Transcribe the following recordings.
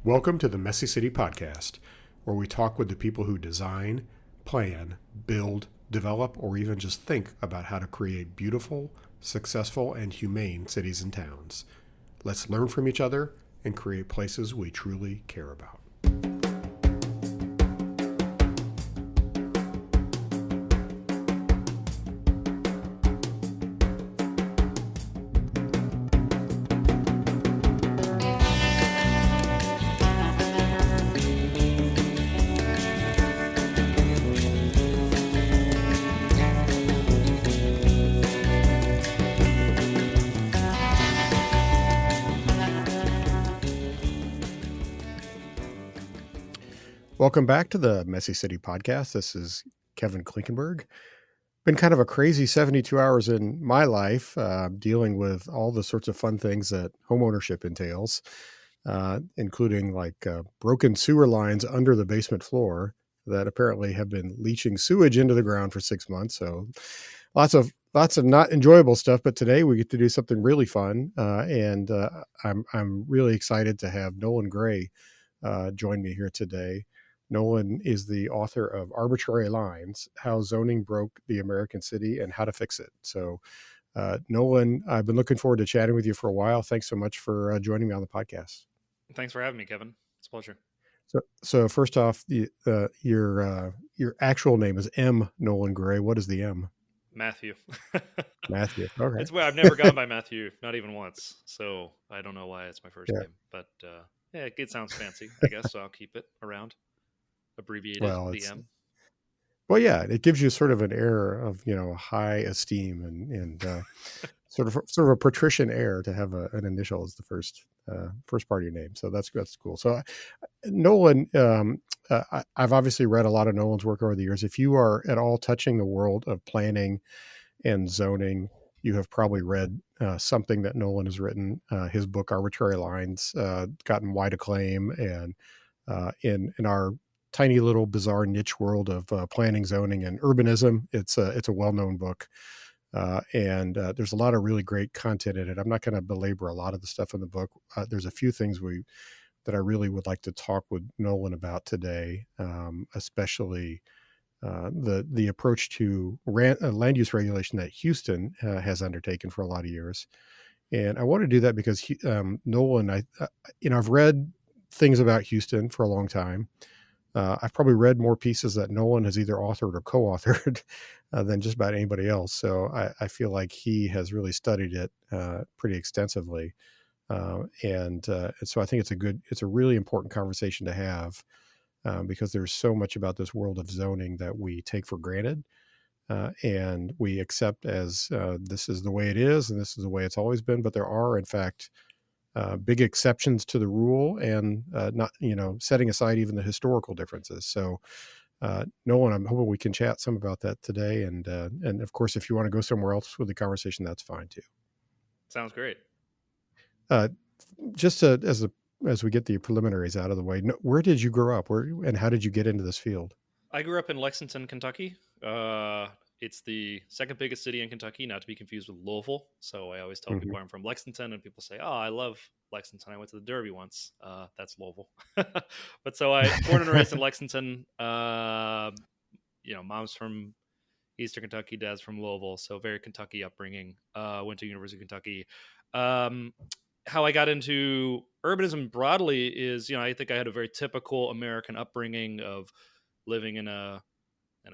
Welcome to the Messy City Podcast, where we talk with the people who design, plan, build, develop, or even just think about how to create beautiful, successful, and humane cities and towns. Let's learn from each other and create places we truly care about. Welcome back to the Messy City Podcast. This is Kevin Klinkenberg. Been kind of a crazy 72 hours in my life, dealing with all the sorts of fun things that homeownership entails, including broken sewer lines under the basement floor that apparently have been leaching sewage into the ground for 6 months. So lots of not enjoyable stuff. But today we get to do something really fun, and I'm really excited to have Nolan Gray join me here today. Nolan is the author of Arbitrary Lines, How Zoning Broke the American City and How to Fix It. So, Nolan, I've been looking forward to chatting with you for a while. Thanks so much for joining me on the podcast. Thanks for having me, Kevin. It's a pleasure. So first off, your actual name is M. Nolan Gray. What is the M? Matthew. Matthew. Okay. It's where I've never gone by Matthew, not even once. So I don't know why it's my first name, but yeah, it sounds fancy, I guess. So I'll keep it around. Abbreviated the M. Well, yeah, it gives you sort of an air of, high esteem and sort of a patrician air to have an initial as the first part of your name. So that's cool. So Nolan, I've obviously read a lot of Nolan's work over the years. If you are at all touching the world of planning and zoning, you have probably read something that Nolan has written. His book Arbitrary Lines gotten wide acclaim, and in our tiny little bizarre niche world of planning, zoning, and urbanism, it's a well-known book, and there's a lot of really great content in it. I'm not going to belabor a lot of the stuff in the book. There's a few things that I really would like to talk with Nolan about today, especially the approach to land use regulation that Houston has undertaken for a lot of years. And I want to do that because Nolan, I've read things about Houston for a long time. I've probably read more pieces that Nolan has either authored or co-authored than just about anybody else. So I feel like he has really studied it pretty extensively. And so I think it's a really important conversation to have because there's so much about this world of zoning that we take for granted and we accept as this is the way it is and this is the way it's always been. But there are, in fact, big exceptions to the rule, and not setting aside even the historical differences. So, Nolan, I'm hoping we can chat some about that today, and of course, if you want to go somewhere else with the conversation, that's fine too. Sounds great. Just as we get the preliminaries out of the way, where did you grow up? And how did you get into this field? I grew up in Lexington, Kentucky. It's the second biggest city in Kentucky, not to be confused with Louisville. So I always tell people I'm from Lexington, and people say, "Oh, I love Lexington. I went to the Derby once." That's Louisville. But so I born and raised in Lexington. Mom's from Eastern Kentucky, dad's from Louisville, so very Kentucky upbringing. Went to University of Kentucky. How I got into urbanism broadly is, I think I had a very typical American upbringing of living in a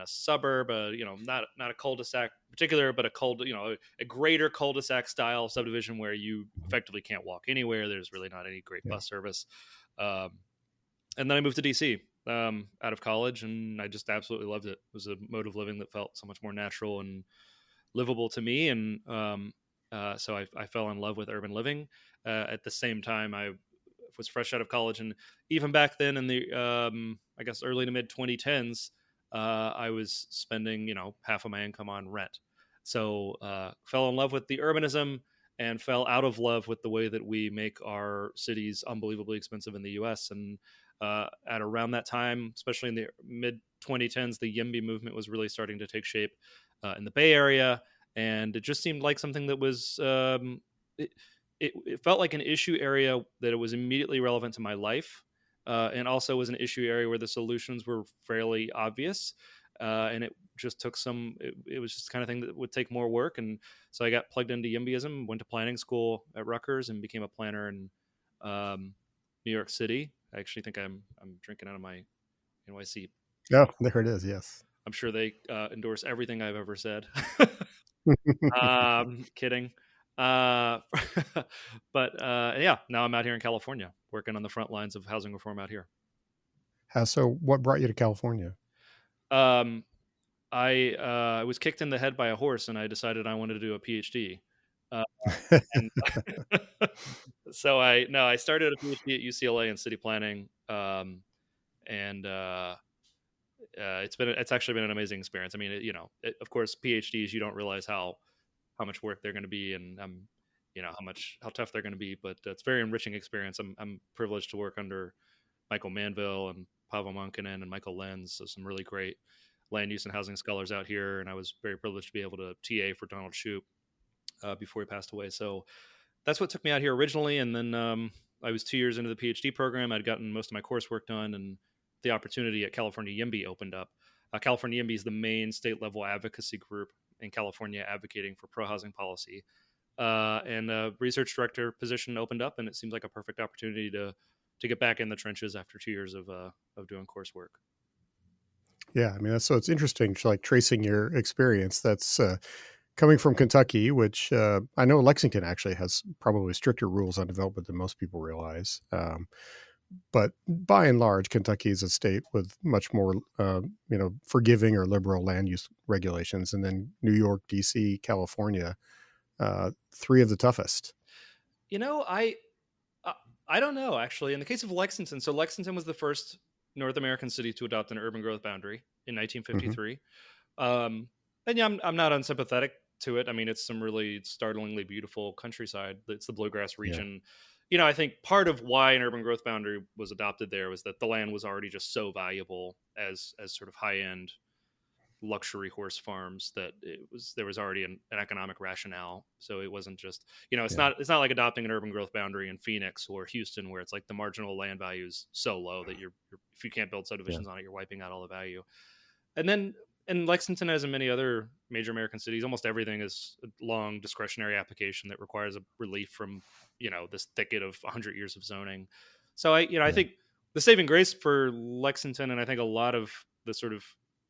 suburb, not a cul-de-sac in particular, but a greater cul-de-sac style subdivision where you effectively can't walk anywhere. There's really not any great bus service. And then I moved to DC out of college, and I just absolutely loved it. It was a mode of living that felt so much more natural and livable to me. And so I fell in love with urban living. At the same time, I was fresh out of college, and even back then in the I guess early to mid 2010s, I was spending half of my income on rent. So fell in love with the urbanism and fell out of love with the way that we make our cities unbelievably expensive in the U.S. And at around that time, especially in the mid 2010s, the YIMBY movement was really starting to take shape in the Bay Area, and it just seemed like something that was it felt like an issue area that it was immediately relevant to my life. and also was an issue area where the solutions were fairly obvious. And it just took some. It was just the kind of thing that would take more work, and so I got plugged into YIMBYism, went to planning school at Rutgers, and became a planner in New York City. I actually think I'm drinking out of my NYC. Oh, there it is. Yes. I'm sure they endorse everything I've ever said. Kidding. Uh, but yeah, now I'm out here in California working on the front lines of housing reform out here. How so? What brought you to California? Um, I was kicked in the head by a horse, and I decided I wanted to do a PhD. Uh, and so I started a PhD at UCLA in city planning, and it's actually been an amazing experience. I mean, of course, PhDs, you don't realize how much work they're going to be, and how tough they're going to be, but it's a very enriching experience. I'm privileged to work under Michael Manville and Paavo Monkkonen and Michael Lenz, so some really great land use and housing scholars out here, and I was very privileged to be able to TA for Donald Shoup before he passed away. So that's what took me out here originally, and then I was 2 years into the PhD program. I'd gotten most of my coursework done, and the opportunity at California YIMBY opened up. California YIMBY is the main state level advocacy group in California advocating for pro housing policy. And a research director position opened up, and it seems like a perfect opportunity to get back in the trenches after 2 years of doing coursework. Yeah, I mean, that's so it's interesting, like tracing your experience. That's coming from Kentucky, which I know Lexington actually has probably stricter rules on development than most people realize. But by and large, Kentucky is a state with much more, forgiving or liberal land use regulations, and then New York, D.C., California, three of the toughest. You know, uh, I don't know actually. In the case of Lexington, so Lexington was the first North American city to adopt an urban growth boundary in Hmm. 1953. Um, and yeah, I'm not unsympathetic to it. I mean, it's some really startlingly beautiful countryside. It's the bluegrass Yeah, region. I think part of why an urban growth boundary was adopted there was that the land was already just so valuable as sort of high end luxury horse farms that there was already an economic rationale. So it wasn't just yeah, it's not like adopting an urban growth boundary in Phoenix or Houston where it's like the marginal land value is so low that you're if you can't build yeah, subdivisions on it, you're wiping out all the value. And then in Lexington, as in many other major American cities, almost everything is a long discretionary application that requires a relief from this thicket of 100 years of zoning. So I yeah, think the saving grace for Lexington, and I think a lot of the sort of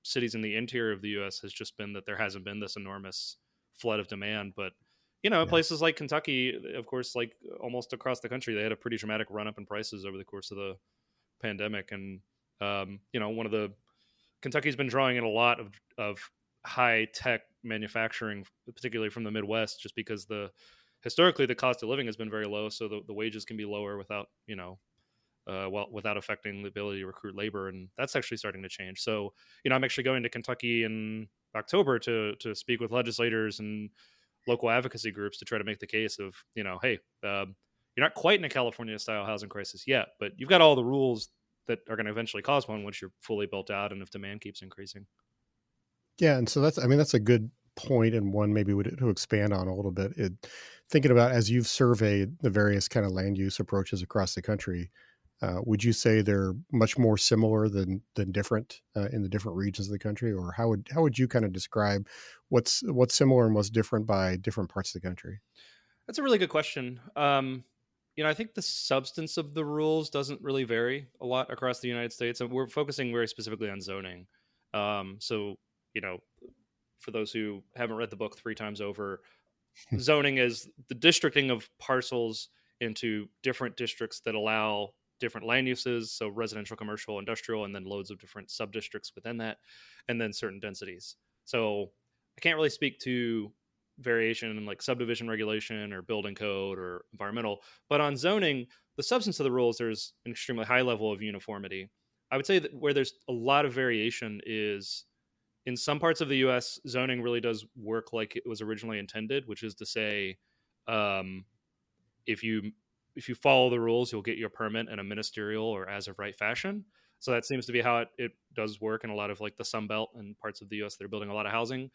cities in the interior of the U.S. has just been that there hasn't been this enormous flood of demand. But in yeah, places like Kentucky, of course, like almost across the country, they had a pretty dramatic run up in prices over the course of the pandemic, and one of the Kentucky's been drawing in a lot of high tech manufacturing, particularly from the Midwest, just because historically the cost of living has been very low, so the wages can be lower without without affecting the ability to recruit labor, and that's actually starting to change. So I'm actually going to Kentucky in October to speak with legislators and local advocacy groups to try to make the case of hey, you're not quite in a California style housing crisis yet, but you've got all the rules that are going to eventually cause one once you're fully built out and if demand keeps increasing. yeah. And so that's a good point, and one maybe to expand on a little bit. Thinking about as you've surveyed the various kind of land use approaches across the country, would you say they're much more similar than different in the different regions of the country, or how would you kind of describe what's similar and what's different by different parts of the country? That's a really good question. I think the substance of the rules doesn't really vary a lot across the United States, and we're focusing very specifically on zoning. So, you know, for those who haven't read the book three times over, zoning is the districting of parcels into different districts that allow different land uses, so residential, commercial, industrial, and then loads of different sub districts within that, and then certain densities. So I can't really speak to variation in like subdivision regulation or building code or environmental, but on zoning, the substance of the rules, there's an extremely high level of uniformity. I would say that where there's a lot of variation is in some parts of the US, zoning really does work like it was originally intended, which is to say, um, if you if you follow the rules, you'll get your permit in a ministerial or as of right fashion. So that seems to be how it does work in a lot of like the Sun Belt and parts of the US that are building a lot of housing.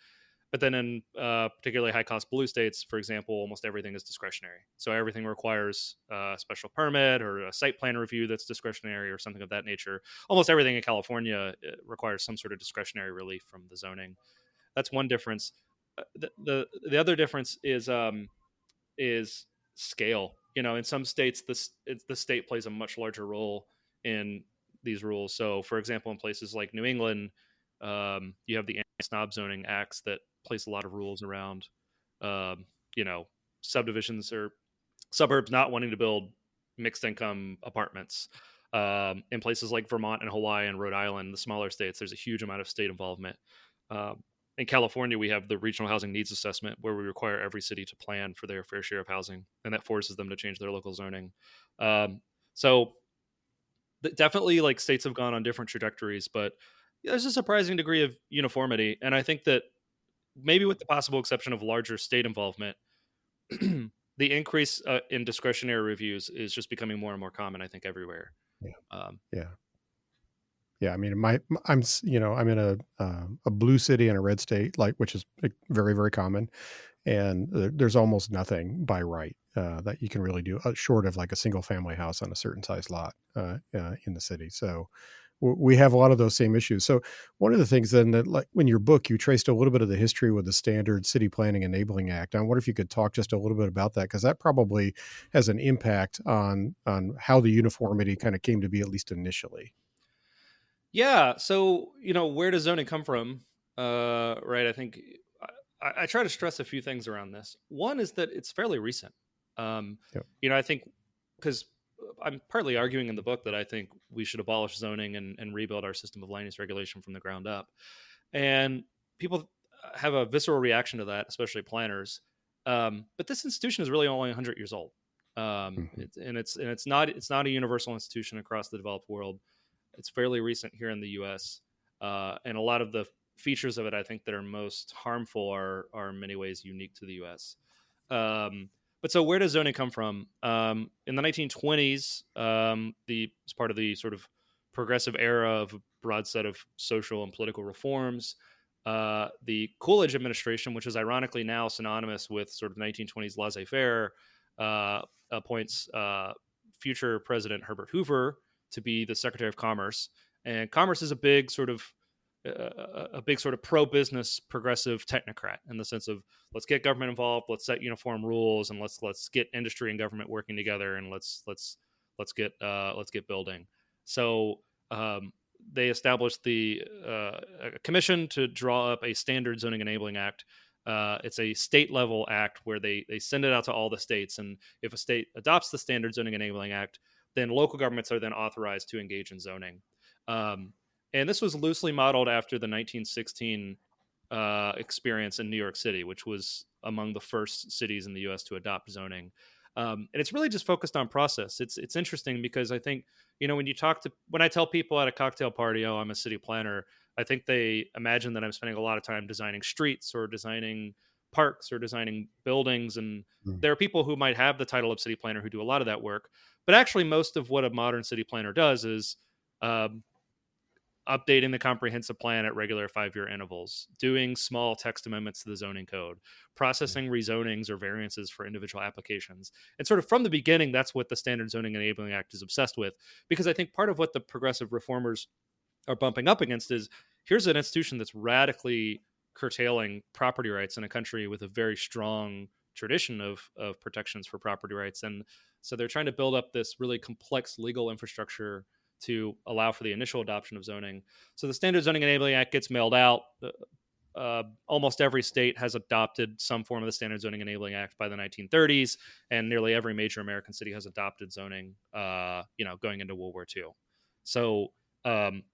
But then in particularly high cost blue states, for example, almost everything is discretionary. So everything requires a special permit or a site plan review that's discretionary or something of that nature. Almost everything in California requires some sort of discretionary relief from the zoning. That's one difference. The other difference is scale. You know, in some states, the state plays a much larger role in these rules. So, for example, in places like New England, you have the anti-snob zoning acts that place a lot of rules around, um, you know, subdivisions or suburbs not wanting to build mixed income apartments. In places like Vermont and Hawaii and Rhode Island, the smaller states, there's a huge amount of state involvement. In California, we have the regional housing needs assessment where we require every city to plan for their fair share of housing, and that forces them to change their local zoning. Um, so definitely, like states have gone on different trajectories, but there's a surprising degree of uniformity, and I think that maybe with the possible exception of larger state involvement, the increase in discretionary reviews is just becoming more and more common. I think everywhere. Yeah. Um, Yeah. Yeah, I mean, I'm in a blue city in a red state, like, which is like very, very common, and there's almost nothing by right that you can really do short of like a single family house on a certain size lot in the city. So we have a lot of those same issues. So one of the things then that, like, in your book, you traced a little bit of the history with the Standard City Planning Enabling Act. I wonder if you could talk just a little bit about that, because that probably has an impact on how the uniformity kind of came to be, at least initially. yeah. So where does zoning come from? Right. I think I try to stress a few things around this. One is that it's fairly recent. Um, Yep. I think because I'm partly arguing in the book that I think we should abolish zoning and rebuild our system of land use regulation from the ground up. And people have a visceral reaction to that, especially planners. But this institution is really only 100 years old, Mhm. it's not a universal institution across the developed world. It's fairly recent here in the U.S., and a lot of the features of it, I think, that are most harmful are in many ways unique to the U.S. But so, where does zoning come from? In the 1920s, as part of the sort of progressive era of a broad set of social and political reforms, the Coolidge administration, which is ironically now synonymous with sort of 1920s laissez-faire, appoints future President Herbert Hoover to be the Secretary of Commerce. And Commerce is a big sort of pro-business progressive technocrat in the sense of let's get government involved, let's set uniform rules, and let's get industry and government working together, and let's get building. So they established a commission to draw up a standard zoning enabling act. It's a state level act where they send it out to all the states, and if a state adopts the standard zoning enabling act, then local governments are then authorized to engage in zoning. Um, and this was loosely modeled after the 1916 experience in New York City, which was among the first cities in the U.S. to adopt zoning. And it's really just focused on process. It's interesting because I think when I tell people at a cocktail party, oh, I'm a city planner, I think they imagine that I'm spending a lot of time designing streets or designing parks or designing buildings. And Mm. there are people who might have the title of city planner who do a lot of that work. But actually, most of what a modern city planner does is um, updating the comprehensive plan at regular 5-year intervals, doing small text amendments to the zoning code, Yeah. processing rezonings or variances for individual applications. And sort of from the beginning, that's what the Standard Zoning Enabling Act is obsessed with. Because I think part of what the progressive reformers are bumping up against is here's an institution that's radically curtailing property rights in a country with a very strong tradition of protections for property rights. And so they're trying to build up this really complex legal infrastructure to allow for the initial adoption of zoning. So the Standard Zoning Enabling Act gets mailed out. Almost every state has adopted some form of the Standard Zoning Enabling Act by the 1930s, and nearly every major American city has adopted zoning. Going into World War II. So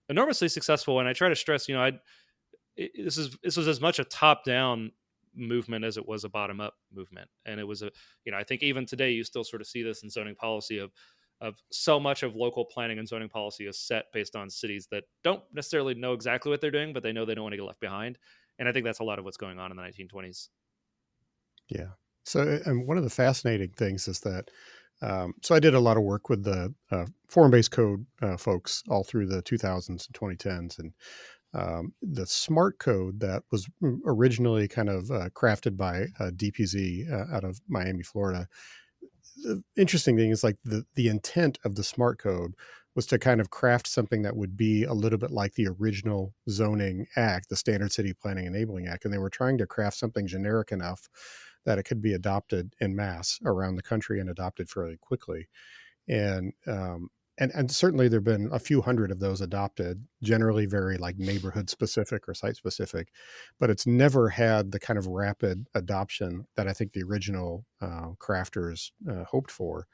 enormously successful. And I try to stress, this was as much a top down movement as it was a bottom up movement. And it was I think even today you still sort of see this in zoning policy of so much of local planning and zoning policy is set based on cities that don't necessarily know exactly what they're doing, but they know they don't want to get left behind. And I think that's a lot of what's going on in the 1920s. Yeah. So, and one of the fascinating things is that, so I did a lot of work with the form-based code folks all through the 2000s and 2010s, and the smart code that was originally kind of crafted by DPZ out of Miami, Florida. The interesting thing is like the intent of the smart code was to kind of craft something that would be a little bit like the original zoning act, the Standard City Planning Enabling Act, and they were trying to craft something generic enough that it could be adopted in mass around the country and adopted fairly quickly. And and certainly there have been a few hundred of those adopted, generally very like neighborhood specific or site specific, but it's never had the kind of rapid adoption that I think the original crafters hoped for.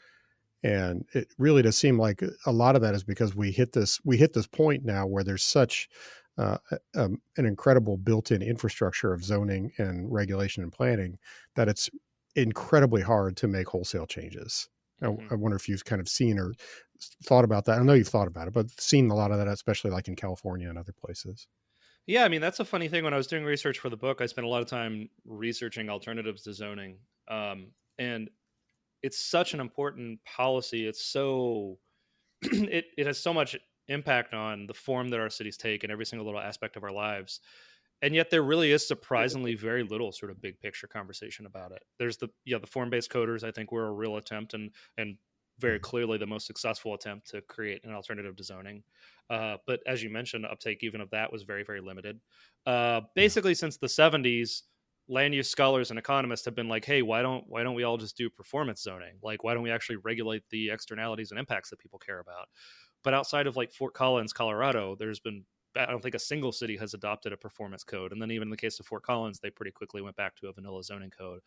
And it really does seem like a lot of that is because we hit this point now where there's such an incredible built-in infrastructure of zoning and regulation and planning that it's incredibly hard to make wholesale changes. Hmm. I wonder if you've kind of seen or thought about that. I know you've thought about it, but seen a lot of that, especially like in California and other places. Yeah, I mean that's a funny thing. When I was doing research for the book, I spent a lot of time researching alternatives to zoning, and it's such an important policy. It's so it has so much impact on the form that our cities take in every single little aspect of our lives. And yet there really is surprisingly very little sort of big picture conversation about it. There's the form-based coders, I think, were a real attempt, and very clearly the most successful attempt to create an alternative to zoning. But as you mentioned, uptake even of that was very, very limited. Yeah, Basically since the 70s, land use scholars and economists have been like, hey, why don't we all just do performance zoning? Like, why don't we actually regulate the externalities and impacts that people care about? But outside of like Fort Collins, Colorado, there's been, I don't think a single city has adopted a performance code. And then even in the case of Fort Collins, they pretty quickly went back to a vanilla zoning code.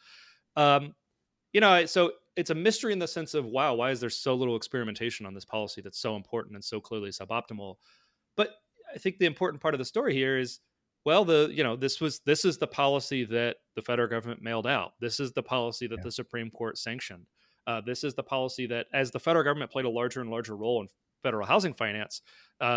Um, so it's a mystery in the sense of, wow, why is there so little experimentation on this policy that's so important and so clearly suboptimal? But I think the important part of the story here is, well, this is the policy that the federal government mailed out. This is the policy that yeah, the Supreme Court sanctioned. This is the policy that, as the federal government played a larger and larger role in federal housing finance,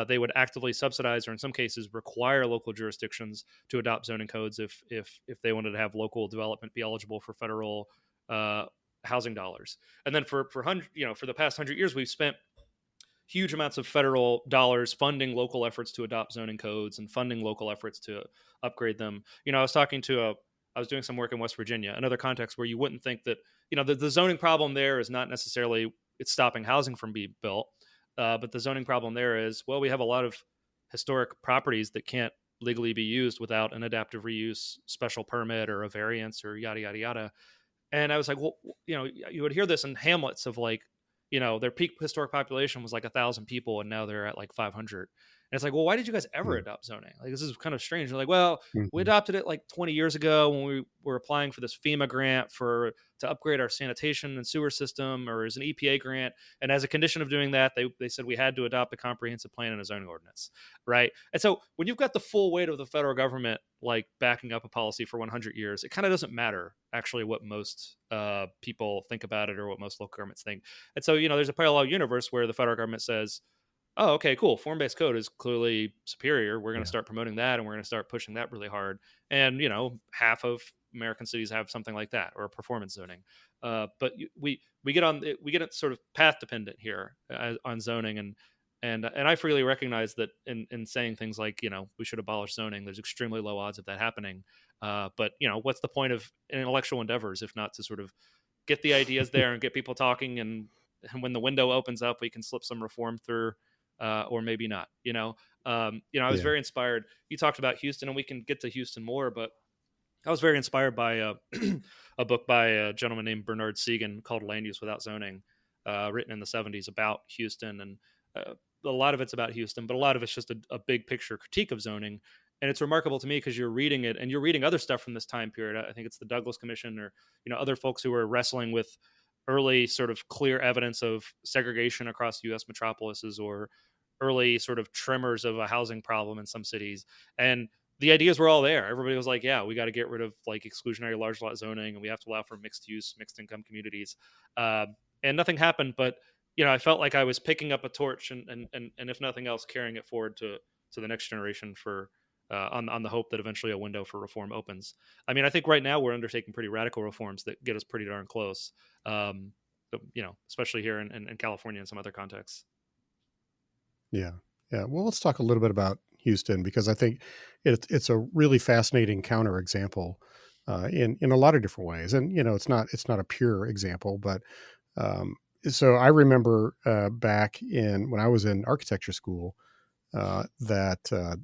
they would actively subsidize, or in some cases require, local jurisdictions to adopt zoning codes if they wanted to have local development be eligible for federal uh, housing dollars. And then for the past 100 years, we've spent huge amounts of federal dollars funding local efforts to adopt zoning codes and funding local efforts to upgrade them. I was doing some work in West Virginia, another context where you wouldn't think that, the zoning problem there is not necessarily it's stopping housing from being built, but the zoning problem there is, well, we have a lot of historic properties that can't legally be used without an adaptive reuse special permit or a variance or yada yada yada. And I was like, well, you would hear this in hamlets of like, their peak historic population was like 1,000 people, and now they're at like 500. And it's like, well, why did you guys ever mm, adopt zoning? Like, this is kind of strange. They're like, well, we mhm, adopted it like 20 years ago when we were applying for this FEMA grant to upgrade our sanitation and sewer system, or as an EPA grant. And as a condition of doing that, they said we had to adopt a comprehensive plan and a zoning ordinance, right? And so when you've got the full weight of the federal government like backing up a policy for 100 years, it kind of doesn't matter actually what most people think about it or what most local governments think. And so, there's a parallel universe where the federal government says, oh, okay, cool. Form-based code is clearly superior. We're going to yeah, start promoting that, and we're going to start pushing that really hard. And half of American cities have something like that, or a performance zoning. But we get it sort of path dependent here on zoning, and I freely recognize that in saying things like, we should abolish zoning, there's extremely low odds of that happening. But what's the point of intellectual endeavors if not to sort of get the ideas there and get people talking, and when the window opens up, we can slip some reform through, or maybe not. I was yeah, very inspired. You talked about Houston, and we can get to Houston more, but I was very inspired by a book by a gentleman named Bernard Segan called Land Use Without Zoning, written in the 70s about Houston. And a lot of it's about Houston, but a lot of it's just a big picture critique of zoning. And it's remarkable to me because you're reading it and you're reading other stuff from this time period. I think it's the Douglas Commission, or other folks who were wrestling with early sort of clear evidence of segregation across U.S. metropolises, or early sort of tremors of a housing problem in some cities. And the ideas were all there. Everybody was like, yeah, we got to get rid of like exclusionary large lot zoning, and we have to allow for mixed use, mixed income communities. And nothing happened, but I felt like I was picking up a torch, and if nothing else, carrying it forward to the next generation for on the hope that eventually a window for reform opens. I mean, I think right now we're undertaking pretty radical reforms that get us pretty darn close. But, especially here in California and some other contexts. yeah, yeah. Well, let's talk a little bit about Houston because I think it's a really fascinating counterexample in a lot of different ways. And it's not a pure example, but um, so I remember back in when I was in architecture school that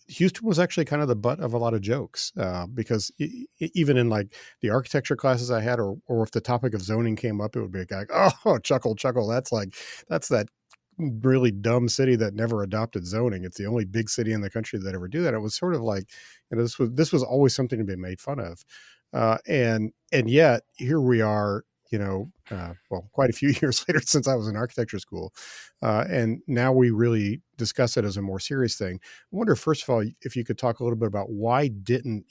Houston was actually kind of the butt of a lot of jokes because even in like the architecture classes I had, or if the topic of zoning came up, it would be like, oh, chuckle, chuckle. That's that really dumb city that never adopted zoning. It's the only big city in the country that ever do that. It was sort of like, this was always something to be made fun of, and yet here we are. Well, quite a few years later since I was in architecture school, and now we really discuss it as a more serious thing. I wonder, first of all, if you could talk a little bit about why don't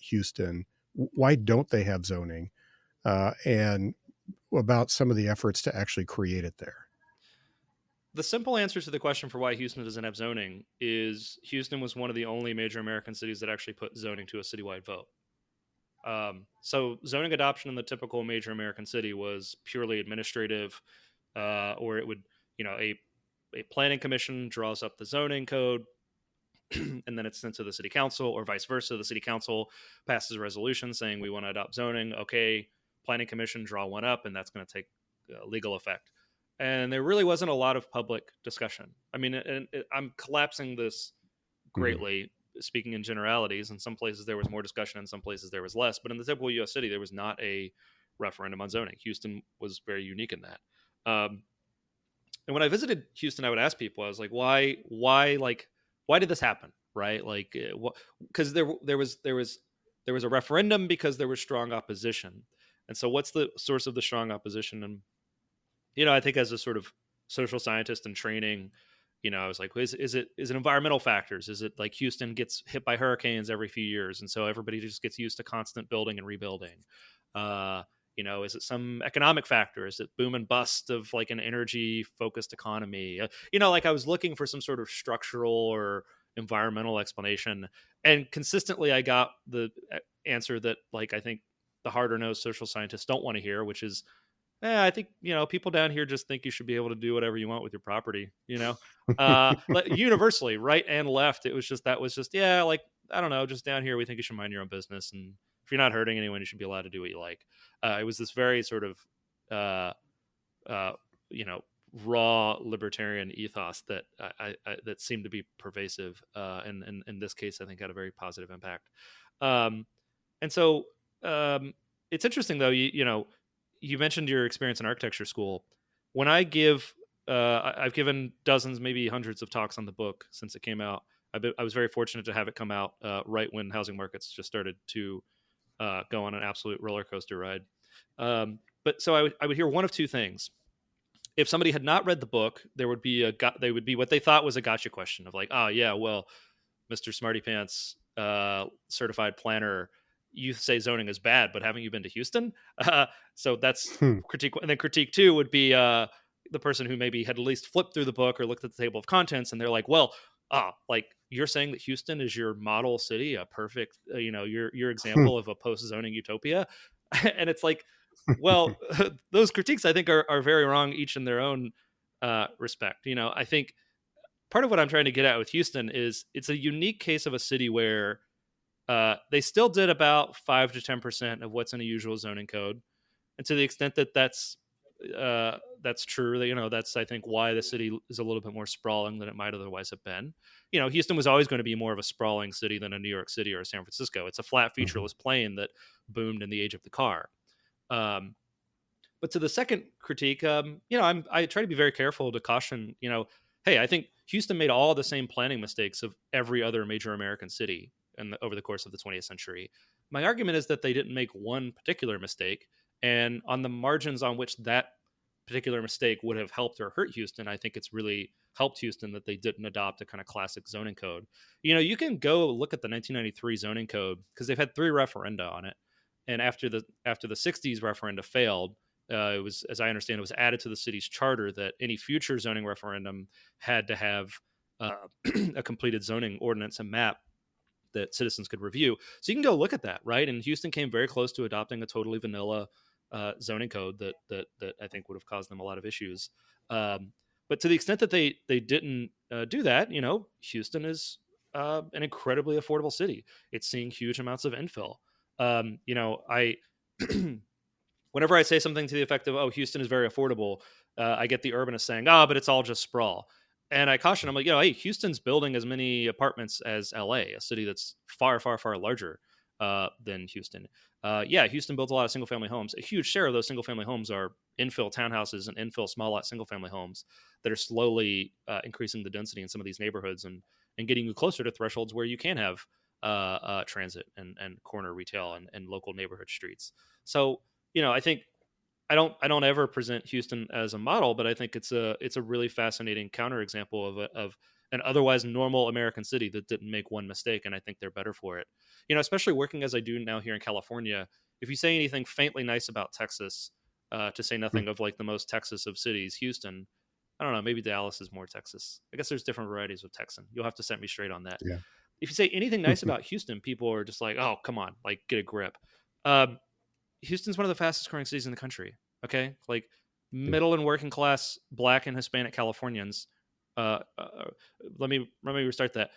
they have zoning, and about some of the efforts to actually create it there. The simple answer to the question for why Houston doesn't have zoning is Houston was one of the only major American cities that actually put zoning to a citywide vote. So zoning adoption in the typical major American city was purely administrative, or it would, a planning commission draws up the zoning code, and then it's sent to the city council, or vice versa. The city council passes a resolution saying we want to adopt zoning. Okay, planning commission draw one up, and that's going to take legal effect. And there really wasn't a lot of public discussion. I mean, I'm collapsing this Mhm. greatly, speaking in generalities. In some places there was more discussion, in some places there was less. But in the typical U.S. city, there was not a referendum on zoning. Houston was very unique in that. And when I visited Houston, I would ask people, I was like, why did this happen? Right? Like, because there was a referendum because there was strong opposition. And so, what's the source of the strong opposition? And I think as a sort of social scientist in training, I was like, is it environmental factors? Is it like Houston gets hit by hurricanes every few years, and so everybody just gets used to constant building and rebuilding? Is it some economic factor? Is it boom and bust of like an energy focused economy? Like I was looking for some sort of structural or environmental explanation, and consistently I got the answer that like I think the harder nosed social scientists don't want to hear, which is I think people down here just think you should be able to do whatever you want with your property. Universally, right and left, that was just like I don't know, just down here we think you should mind your own business, and if you're not hurting anyone, you should be allowed to do what you like. It was this very sort of uh, uh, you know raw libertarian ethos that that seemed to be pervasive, and in this case, I think had a very positive impact. Um, and so it's interesting though. You mentioned your experience in architecture school. When I've given dozens, maybe hundreds of talks on the book since it came out. I was very fortunate to have it come out right when housing markets just started to go on an absolute roller coaster ride. But so I would hear one of two things. If somebody had not read the book, they would be what they thought was a gotcha question of like, oh yeah, well, Mr. Smarty Pants, certified planner, you say zoning is bad, but haven't you been to Houston? So that's Hmm. critique. And then critique two would be the person who maybe had at least flipped through the book or looked at the table of contents, and they're like, well, like you're saying that Houston is your model city, a perfect, your example of a post zoning utopia, and it's like, well, those critiques I think are very wrong, each in their own respect. I think part of what I'm trying to get at with Houston is it's a unique case of a city where they still did about 5 to 10% of what's in a usual zoning code, and to the extent that that's true, that that's I think why the city is a little bit more sprawling than it might otherwise have been. Houston was always going to be more of a sprawling city than a New York City or a San Francisco. It's a flat, Mhm. featureless plain that boomed in the age of the car. Um, but to the second critique, I try to be very careful to caution, hey, I think Houston made all the same planning mistakes of every other major American city over the course of the 20th century. My argument is that they didn't make one particular mistake, and on the margins on which that particular mistake would have helped or hurt Houston, I think it's really helped Houston that they didn't adopt a kind of classic zoning code. You can go look at the 1993 zoning code because they've had 3 referenda on it, and after the 60s referenda failed, it was, as I understand, it was added to the city's charter that any future zoning referendum had to have a completed zoning ordinance and map that citizens could review. So you can go look at that, right? And Houston came very close to adopting a totally vanilla zoning code that I think would have caused them a lot of issues. But to the extent that they didn't do that, Houston is an incredibly affordable city. It's seeing huge amounts of infill. I whenever I say something to the effect of, "Oh, Houston is very affordable," I get the urbanists saying, "Ah, but it's all just sprawl." And I caution them, like, hey, Houston's building as many apartments as LA, a city that's far, far, far larger than Houston. Yeah, Houston builds a lot of single family homes. A huge share of those single family homes are infill townhouses and infill small lot single family homes that are slowly increasing the density in some of these neighborhoods and getting you closer to thresholds where you can have transit and corner retail and local neighborhood streets. So I think I don't ever present Houston as a model, but I think it's a really fascinating counterexample of an otherwise normal American city that didn't make one mistake, and I think they're better for it. Especially working as I do now here in California. If you say anything faintly nice about Texas, to say Mm. nothing of like the most Texas of cities, Houston. I don't know. Maybe Dallas is more Texas. I guess there's different varieties of Texan. You'll have to set me straight on that. Yeah. If you say anything nice about Houston, people are just like, "Oh, come on, like get a grip." Um, Houston's one of the fastest growing cities in the country. Okay, like Yeah. middle and working class Black and Hispanic Californians. Let me restart that.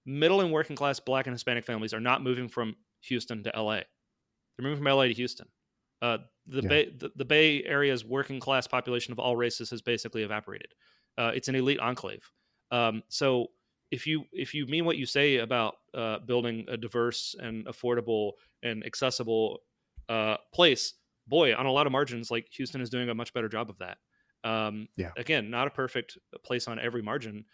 Middle and working class Black and Hispanic families are not moving from Houston to LA. They're moving from LA to Houston. Uh, the Yeah. Bay Area's working class population of all races has basically evaporated. It's an elite enclave. So if you mean what you say about building a diverse and affordable and accessible place, boy, on a lot of margins, like Houston is doing a much better job of that. Um, Yeah. Again, not a perfect place on every margin.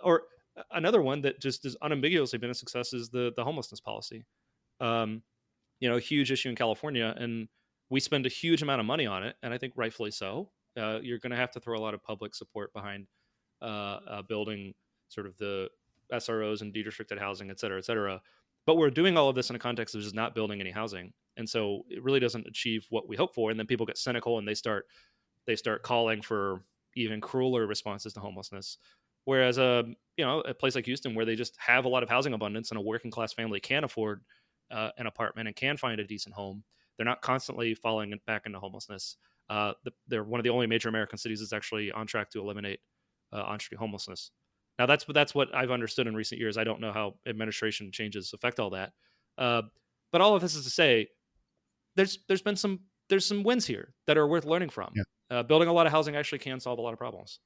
Or another one that just has unambiguously been a success is the homelessness policy. Um, a huge issue in California, and we spend a huge amount of money on it, and I think rightfully so. You're going to have to throw a lot of public support behind building sort of the SROs and de-restricted housing, et cetera, et cetera. But we're doing all of this in a context of just not building any housing, and so it really doesn't achieve what we hope for. And then people get cynical and they start calling for even crueler responses to homelessness. Whereas a place like Houston, where they just have a lot of housing abundance and a working class family can afford an apartment and can find a decent home, they're not constantly falling back into homelessness. They're one of the only major American cities that's actually on track to eliminate on-street homelessness. Now that's what I've understood in recent years. I don't know how administration changes affect all that, uh, but all of this is to say there's some wins here that are worth learning from. Yeah. Building a lot of housing actually can solve a lot of problems.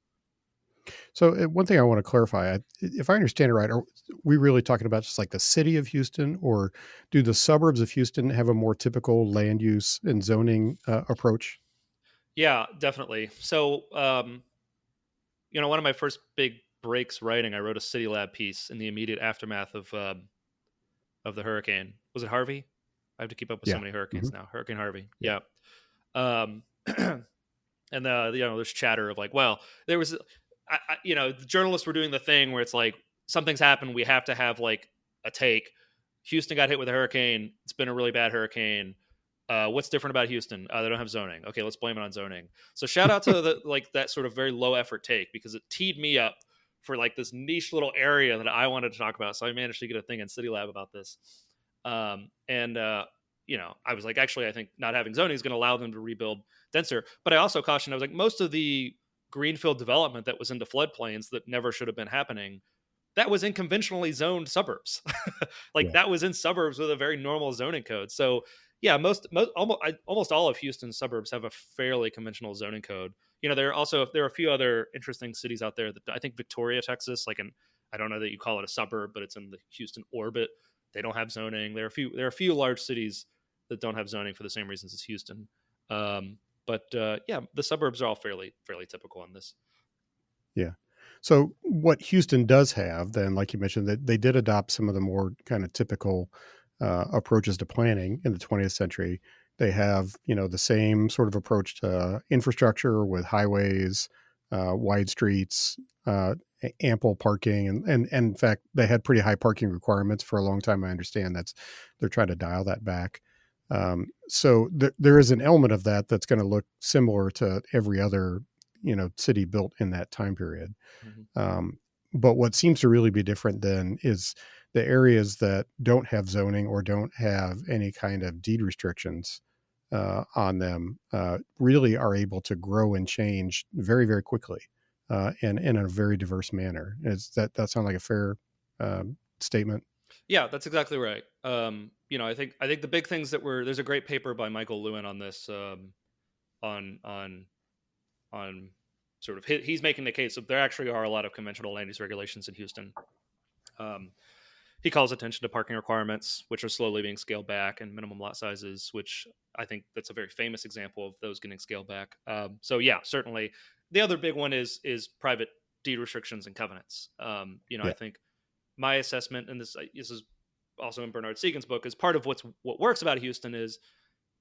So one thing I want to clarify, if I understand it right, are we really talking about just like the city of Houston, or do the suburbs of Houston have a more typical land use and zoning approach? Yeah, definitely. So, one of my first big breaks writing, I wrote a City Lab piece in the immediate aftermath of the hurricane. Was it Harvey? I have to keep up with so Yeah. many hurricanes Hmm. now. Hurricane Harvey. Yeah. Yeah. Um, and there's chatter of like, well, there was, the journalists were doing the thing where it's like something's happened. We have to have like a take. Houston got hit with a hurricane. It's been a really bad hurricane. What's different about Houston? They don't have zoning. Okay, let's blame it on zoning. So shout out to the like that sort of very low effort take, because it teed me up for like this niche little area that I wanted to talk about. So I managed to get a thing in City Lab about this. And I was like, actually, I think not having zoning is going to allow them to rebuild denser. But I also cautioned, I was like, most of the greenfield development that was into floodplains that never should have been happening, that was in conventionally zoned suburbs. Like Yeah. that was in suburbs with a very normal zoning code. So yeah, almost all of Houston's suburbs have a fairly conventional zoning code. There are a few other interesting cities out there that I think Victoria, Texas, I don't know that you call it a suburb, but it's in the Houston orbit. They don't have zoning. There are a few large cities that don't have zoning for the same reasons as Houston. But yeah, the suburbs are all fairly typical on this. Yeah. So what Houston does have, then, like you mentioned, that they did adopt some of the more kind of typical approaches to planning in the 20th century. They have, the same sort of approach to infrastructure with highways, wide streets, ample parking, and in fact, they had pretty high parking requirements for a long time. I understand they're trying to dial that back. So there is an element of that that's going to look similar to every other city built in that time period. Mm-hmm. Um, but what seems to really be different then is the areas that don't have zoning or don't have any kind of deed restrictions on them really are able to grow and change very, very quickly and in a very diverse manner. Is that sound like a fair statement? Yeah, that's exactly right. I think the big things that were there's a great paper by Michael Lewin on this, on on sort of he's making the case that there actually are a lot of conventional land use regulations in Houston. Um, he calls attention to parking requirements, which are slowly being scaled back, and minimum lot sizes, which I think that's a very famous example of those getting scaled back. So yeah, certainly. The other big one is private deed restrictions and covenants. I Yeah, think my assessment, and this is also in Bernard Segan's book, is part of what works about Houston is,